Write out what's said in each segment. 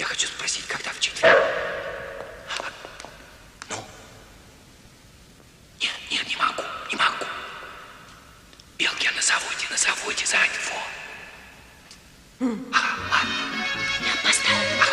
Я хочу спросить, когда в Чите? Ну? Нет, не могу. Белки, на заводе, занят, во. Ага, ладно. Я поставлю.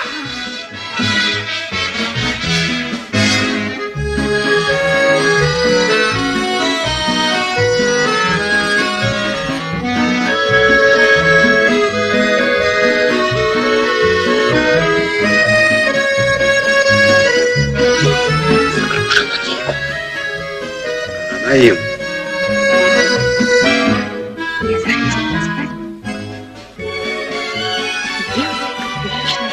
Она им. Я захотела спать. Белое публичное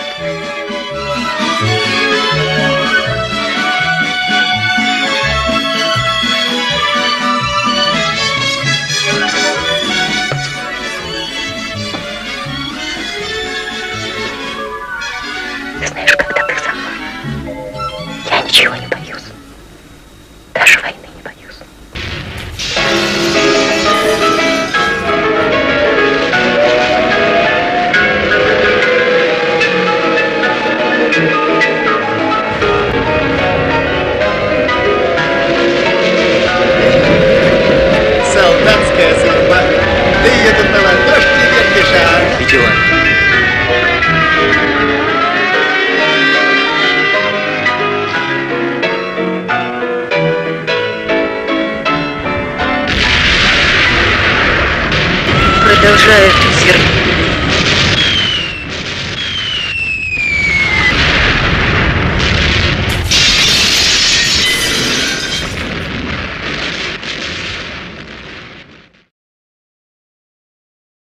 Ты знаешь, когда ты со мной, я ничего не боюсь. Даже войны не боюсь. Солдатская судьба. Ты едут на ладошке, вертишь, Видела? Продолжаю фиксировать.